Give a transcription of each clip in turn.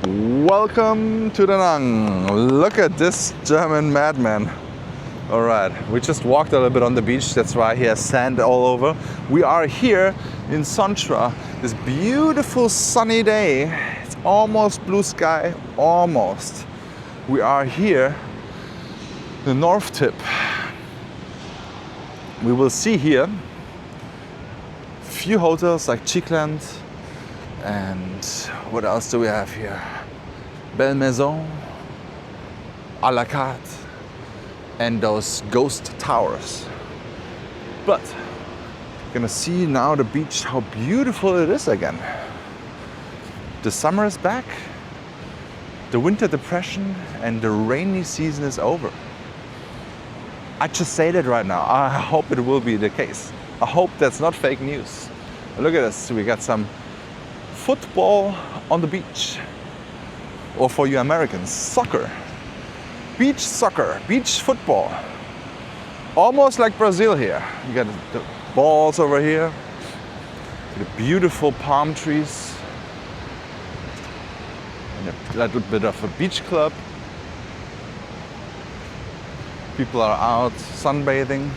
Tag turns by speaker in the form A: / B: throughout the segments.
A: Welcome to Da Nang. Look at this German madman. All right, we just walked a little bit on the beach. That's why he has sand all over. We are here in Sontra. This beautiful sunny day. It's almost blue sky, almost. We are here, the North Tip. We will see here few hotels like Chickland, and what else do we have here? Belle Maison, à la carte, and those ghost towers. But you're gonna see now the beach, how beautiful it is again. The summer is back, the winter depression and the rainy season is over. I just say that right now. I hope it will be the case. I hope that's not fake news. Look at this, we got some football on the beach. Or for you Americans, soccer. Beach soccer, beach football. Almost like Brazil here. You got the balls over here, the beautiful palm trees, and a little bit of a beach club. People are out sunbathing.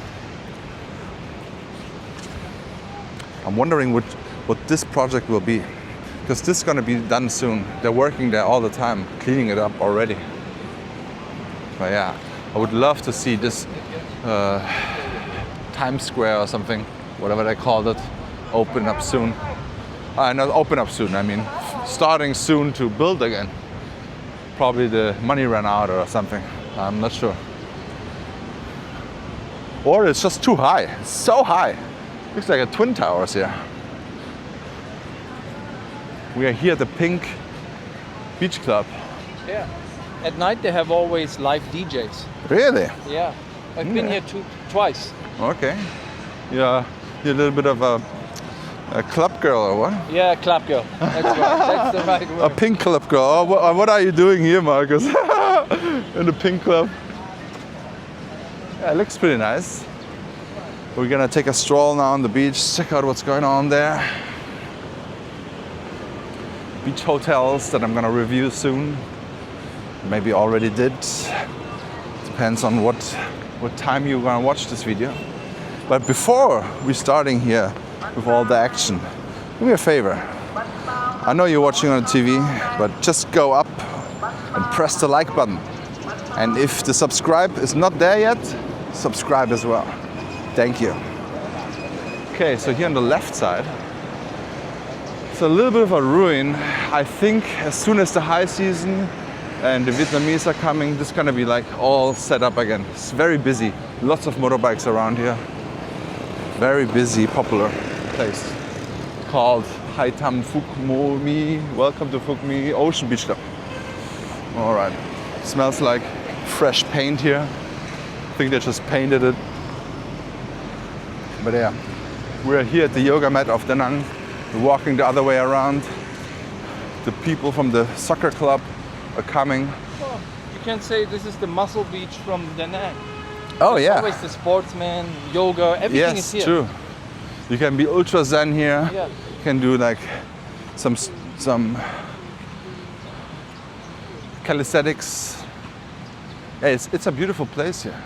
A: I'm wondering what this project will be, because this is going to be done soon. They're working there all the time, cleaning it up already. But yeah, I would love to see this Times Square or something, whatever they called it, open up soon. Not open up soon, I mean starting soon to build again. Probably the money ran out or something, I'm not sure. Or it's just too high, it's so high. Looks like a Twin Towers here. We are here at the Pink Beach Club.
B: Yeah. At night they have always live DJs.
A: Really?
B: Yeah. I've been here twice.
A: Okay. Yeah, you're a little bit of a club girl or what?
B: Yeah, club girl. That's right. That's the right word.
A: A pink club girl. Oh, what are you doing here, Marcus? In the pink club. Yeah, it looks pretty nice. We're gonna take a stroll now on the beach, check out what's going on there. Beach hotels that I'm gonna review soon. Maybe already did. Depends on what time you're gonna watch this video. But before we're starting here with all the action, do me a favor. I know you're watching on the TV, but just go up and press the like button. And if the subscribe is not there yet, subscribe as well. Thank you. Okay, so here on the left side, it's a little bit of a ruin. I think as soon as the high season and the Vietnamese are coming, this is gonna be like all set up again. It's very busy. Lots of motorbikes around here. Very busy, popular place called Hai Tam Phuc Mi. Welcome to Phuc Mi Ocean Beach Club. All right. Smells like fresh paint here. I think they just painted it. But yeah, we're here at the yoga mat of Da Nang. We're walking the other way around. The people from the soccer club are coming.
B: Well, you can say this is the muscle beach from Da Nang.
A: Oh,
B: There's
A: yeah.
B: always the sportsman, yoga, everything is here.
A: Yes, true. You can be ultra zen here.
B: Yeah.
A: You can do like some calisthenics. Yeah, it's a beautiful place here.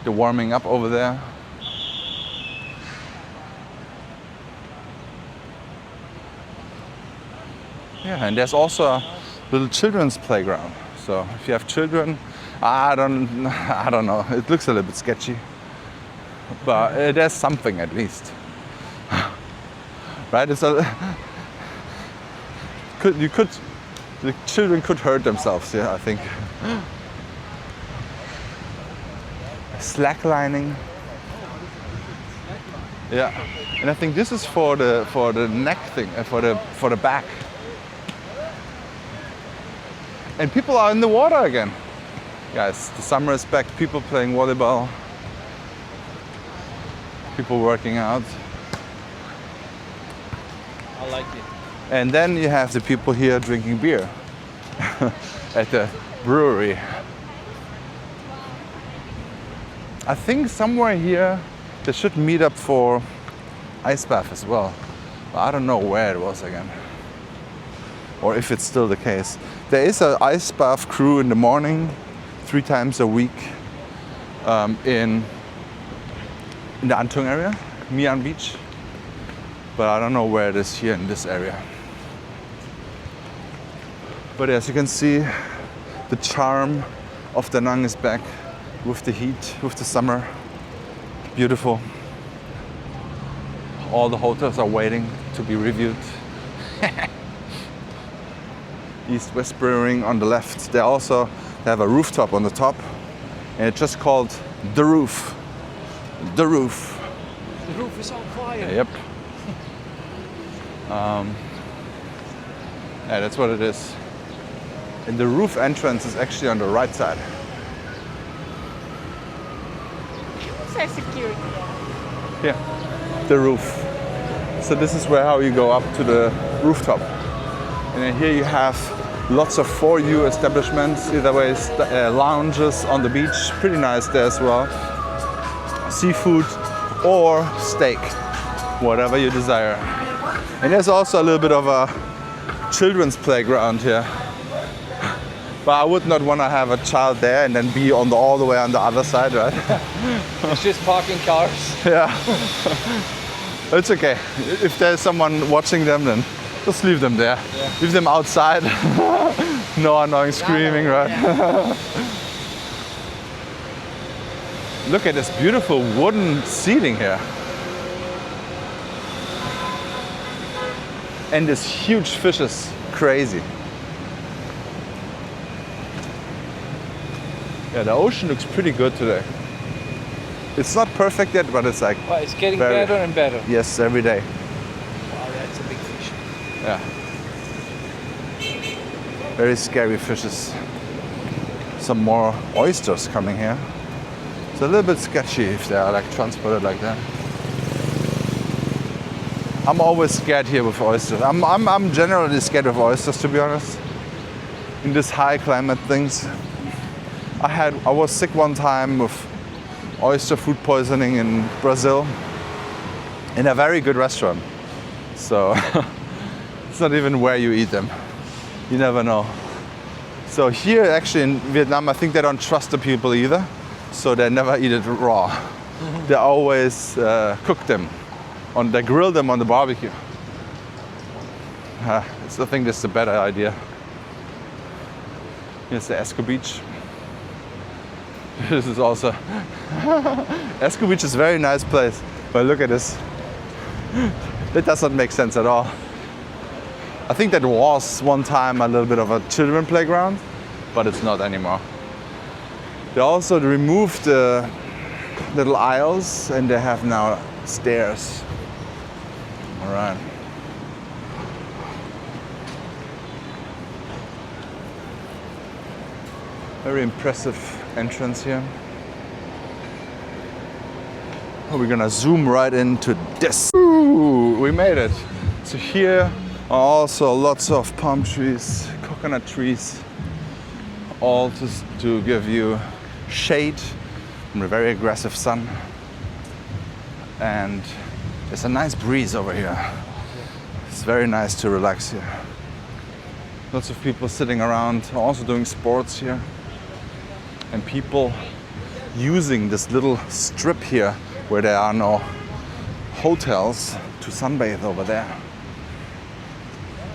A: The warming up over there. Yeah, and there's also a little children's playground. So if you have children, I don't know. It looks a little bit sketchy, but there's something at least, right? The children could hurt themselves. Yeah, I think. Slacklining. Yeah, and I think this is for the neck thing, for the back. And people are in the water again. Guys, the summer is back. People playing volleyball. People working out.
B: I like it.
A: And then you have the people here drinking beer at the brewery. I think somewhere here they should meet up for ice bath as well. But I don't know where it was again. or if it's still the case. There is an ice bath crew in the morning, 3 times a week, in the Antung area, Mian Beach. But I don't know where it is here in this area. But as you can see, the charm of Da Nang is back with the heat, with the summer. Beautiful. All the hotels are waiting to be reviewed. East West Brewing on the left. They have a rooftop on the top, and it's just called The Roof. The Roof.
B: The roof is on fire.
A: Yep. Yeah, that's what it is. And the roof entrance is actually on the right side.
C: Says security.
A: Yeah, the roof. So this is how you go up to the rooftop. And then here you have lots of for you establishments, either way, lounges on the beach, pretty nice there as well. Seafood or steak, whatever you desire. And there's also a little bit of a children's playground here. But I would not want to have a child there and then be all the way on the other side, right?
B: It's just parking cars.
A: Yeah. It's okay. If there's someone watching them, then just leave them there.
B: Yeah.
A: Leave them outside. No annoying screaming, right? Look at this beautiful wooden seating here. And this huge fishes. Crazy. Yeah, the ocean looks pretty good today. It's not perfect yet, but it's like...
B: Well, it's getting
A: very-
B: better and better.
A: Yes, every day.
B: Wow, that's a big fish.
A: Yeah. Very scary fishes. Some more oysters coming here. It's a little bit sketchy if they are like transported like that. I'm always scared here with oysters. I'm generally scared of oysters, to be honest. In this high climate things. I was sick one time with oyster food poisoning in Brazil in a very good restaurant. So it's not even where you eat them. You never know. So here actually in Vietnam, I think they don't trust the people either. So they never eat it raw. They always cook them. They grill them on the barbecue. I think that's the better idea. Here's the Esco Beach. This is also Esco Beach is a very nice place, but look at this. That does not make sense at all. I think that was one time a little bit of a children playground, but it's not anymore. They also removed the little aisles and they have now stairs. All right. Very impressive entrance here. We're gonna zoom right into this. Ooh, we made it. So here are also lots of palm trees, coconut trees, all to give you shade from the very aggressive sun. And it's a nice breeze over here. It's very nice to relax here. Lots of people sitting around, also doing sports here. And people using this little strip here where there are no hotels to sunbathe over there.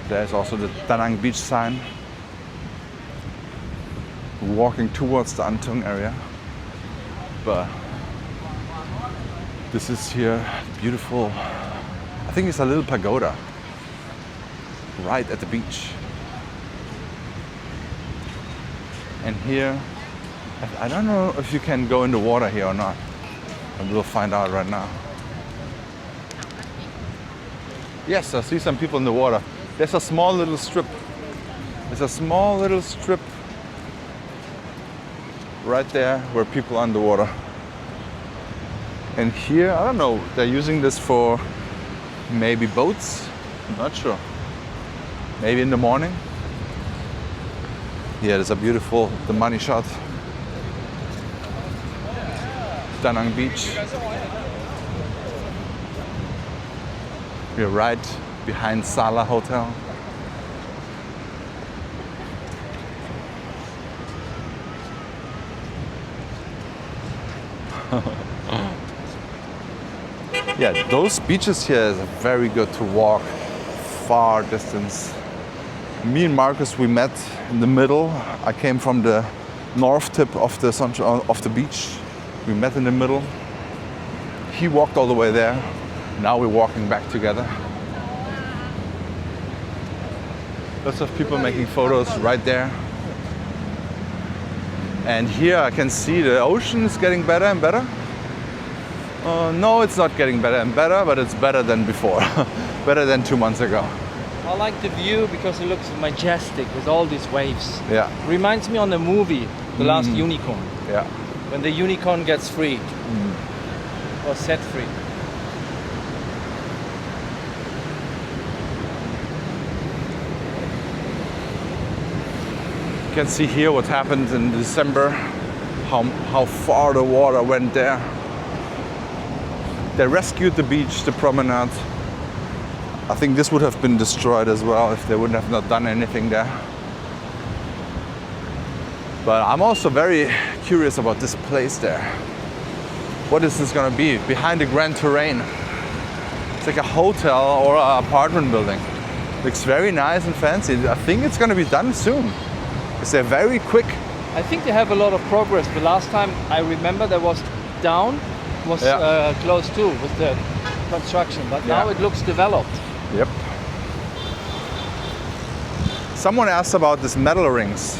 A: There's also the Da Nang Beach sign. Walking towards the Antung area. But this is here, beautiful, I think it's a little pagoda right at the beach. And here, I don't know if you can go in the water here or not. And we'll find out right now. Yes, I see some people in the water. There's a small little strip. There's a small little strip right there where people are underwater. And here, I don't know, they're using this for maybe boats? I'm not sure. Maybe in the morning. Yeah, there's a beautiful, the money shot. Da Nang Beach. We're right behind Sala Hotel. Yeah, those beaches here is very good to walk far distance. Me and Marcus, we met in the middle. I came from the north tip of the beach. We met in the middle. He walked all the way there. Now we're walking back together. Lots of people making photos right there. And here I can see the ocean is getting better and better. No, it's not getting better and better, but it's better than before. Better than 2 months ago.
B: I like the view because it looks majestic with all these waves.
A: Yeah,
B: Reminds me on the movie, The Last Unicorn,
A: yeah.
B: when the unicorn gets free or set free.
A: You can see here what happened in December, how far the water went there. They rescued the beach, the promenade. I think this would have been destroyed as well if they wouldn't have not done anything there. But I'm also very curious about this place there. What is this gonna be? Behind the Grand Terrain. It's like a hotel or an apartment building. Looks very nice and fancy. I think it's gonna be done soon. Because they're very quick.
B: I think they have a lot of progress. The last time I remember there was down, was close too with the construction, but now it looks developed.
A: Yep. Someone asked about these metal rings.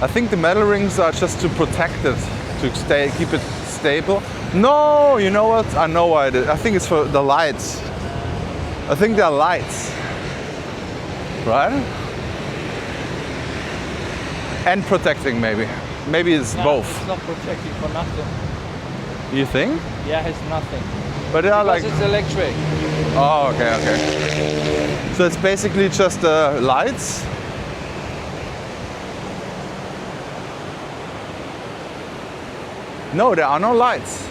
A: I think the metal rings are just to protect it, to keep it stable. No, you know what? I know why it is. I think it's for the lights. I think they're lights. Right? And protecting maybe. Maybe it's both.
B: It's not protecting for nothing.
A: You think?
B: Yeah, it's nothing.
A: But they are
B: Because
A: like...
B: it's electric.
A: Oh, okay, okay. So it's basically just lights? No, there are no lights.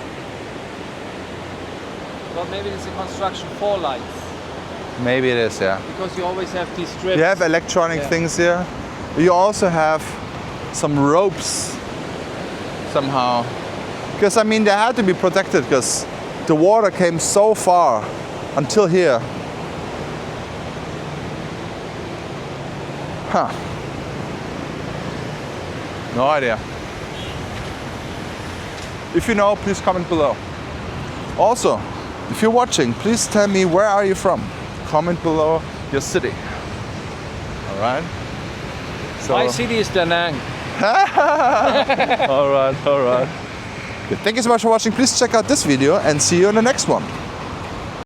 B: Well, maybe it's a construction for lights.
A: Maybe it is, yeah.
B: Because you always have these strips.
A: You have electronic things here. You also have some ropes somehow. Because I mean, they had to be protected because the water came so far until here. Huh. No idea. If you know, please comment below. Also, if you're watching, please tell me where are you from. Comment below your city. All right? So,
B: My city is Da Nang.
A: all right, all right. Good. Thank you so much for watching. Please check out this video and see you in the next one.